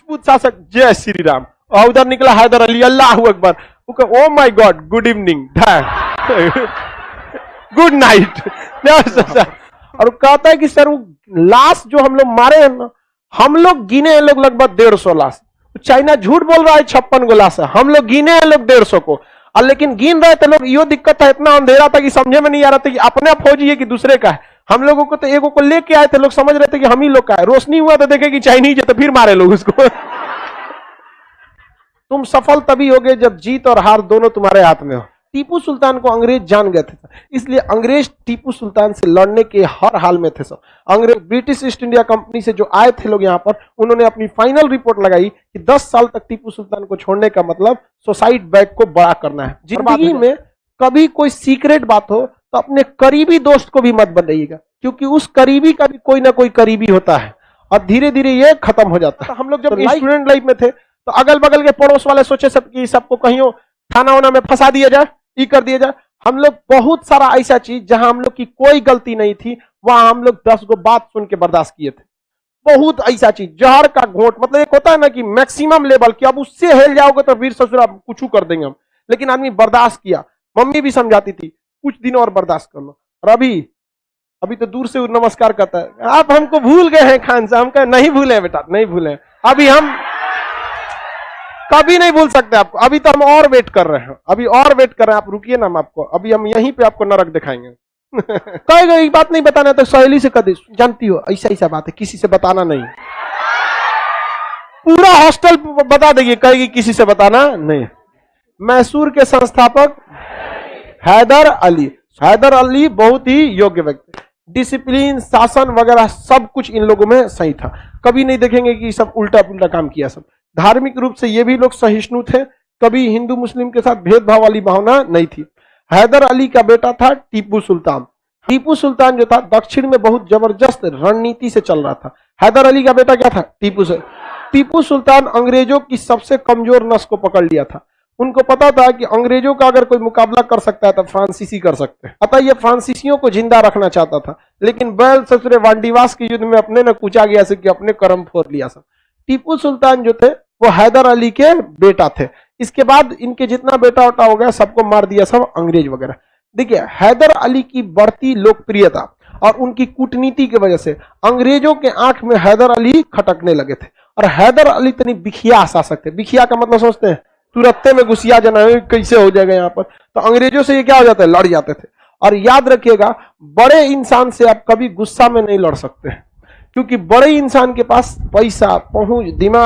राजपूत शासक जय श्री राम, और उधर निकला हैदर अली, अल्लाह अकबर, oh my god good evening good night. और कहता है कि सर वो लाश जो हम लोग मारे हैं ना, हम लोग गिने हैं लोग लगभग 150 लाश। चाइना झूठ बोल रहा है 56 गो लाश है, हम लोग गिने हैं लोग 150 को, और लेकिन गिन रहे थे लोग। यो दिक्कत था, इतना अंधेरा था कि समझे में नहीं आ रहा था कि अपना फौजी है कि दूसरे का है। हम लोगों को तो एगो को लेके आए थे, लोग समझ रहे थे कि हम ही लोग का है। रोशनी हुआ तो देखे कि चाइनीज है, तो फिर मारे लोग उसको। तुम सफल तभी होगे जब जीत और हार दोनों तुम्हारे हाथ में हो। टीपू सुल्तान को अंग्रेज जान गए थे, इसलिए अंग्रेज टीपू सुल्तान से लड़ने के हर हाल में थे सब। अंग्रेज ब्रिटिश ईस्ट इंडिया कंपनी से जो आए थे लोग यहाँ पर, उन्होंने अपनी फाइनल रिपोर्ट लगाई कि 10 साल तक टीपू सुल्तान को छोड़ने का मतलब सुसाइड बैग को बड़ा करना है। जिंदगी में कभी कोई सीक्रेट बात हो तो अपने करीबी दोस्त को भी मत बताइएगा, क्योंकि उस करीबी का भी कोई ना कोई करीबी होता है, और धीरे धीरे ये खत्म हो जाता है। हम लोग जब स्टूडेंट लाइफ में थे तो अगल बगल के पड़ोस वाले सोचे सब कि सबको कहीं थाना वाना में फंसा दिया जाए, ये कर दिया जाए। हम लोग बहुत सारा ऐसा चीज जहां हम लोग की कोई गलती नहीं थी, वहां हम लोग 10 गो बात सुन के बर्दाश्त किए थे। बहुत ऐसा चीज, जहर का घोट, मतलब एक होता है ना कि मैक्सिमम लेवल कि अब उससे हिल जाओगे तो वीर ससुरा कुछ कर देंगे हम, लेकिन आदमी बर्दाश्त किया। मम्मी भी समझाती थी कुछ दिन और बर्दाश्त कर लो। और अभी तो दूर से नमस्कार करता है, आप हमको भूल गए हैं खान साहब। हम कहे नहीं भूले बेटा, नहीं भूले, अभी हम कभी नहीं भूल सकते आपको। अभी तो हम और वेट कर रहे हैं, अभी और वेट कर रहे हैं, आप रुकिए ना, हम आपको अभी हम यहीं पे आपको नरक दिखाएंगे। कहेगा ये बात नहीं बताना तो सहेली से कभी, जानती हो ऐसा ऐसा बात है, किसी से बताना नहीं। पूरा हॉस्टल बता देगी, कहेगी किसी से बताना नहीं। मैसूर के संस्थापक हैदर अली। हैदर अली बहुत ही योग्य व्यक्ति, डिसिप्लिन, शासन वगैरह सब कुछ इन लोगों में सही था। कभी नहीं देखेंगे कि सब उल्टा पुल्टा काम किया सब। धार्मिक रूप से ये भी लोग सहिष्णु थे, कभी हिंदू मुस्लिम के साथ भेदभाव वाली भावना नहीं थी। हैदर अली का बेटा था टीपू सुल्तान। टीपू सुल्तान जो था दक्षिण में बहुत जबरदस्त रणनीति से चल रहा था। हैदर अली का बेटा क्या था? टीपू सुल्तान अंग्रेजों की सबसे कमजोर नस को पकड़ लिया था। उनको पता था कि अंग्रेजों का अगर कोई मुकाबला कर सकता है तो फ्रांसीसी कर सकते हैं, अतः ये फ्रांसीसियों को जिंदा रखना चाहता था। लेकिन बैल ससुरे वांडीवास के युद्ध में अपने न कूचा गया से कि अपने कर्म फोड़ लिया सब। टीपू सुल्तान जो थे वो हैदर अली के बेटा थे। इसके बाद इनके जितना बेटा उटा हो गया सबको मार दिया सब अंग्रेज वगैरह। देखिए हैदर अली की बढ़ती लोकप्रियता और उनकी कूटनीति की वजह से अंग्रेजों के आंख में हैदर अली खटकने लगे थे। और हैदर अली तनी बिखिया शासक थे। बिखिया का मतलब समझते हैं? तुरत्ते में घुसिया जाना, कैसे हो जाएगा यहाँ पर। तो अंग्रेजों से ये क्या हो जाता है, लड़ जाते थे। और याद रखिएगा बड़े इंसान से आप कभी गुस्सा में नहीं लड़ सकते, क्योंकि बड़े इंसान के पास पैसा, पहुंच, दिमाग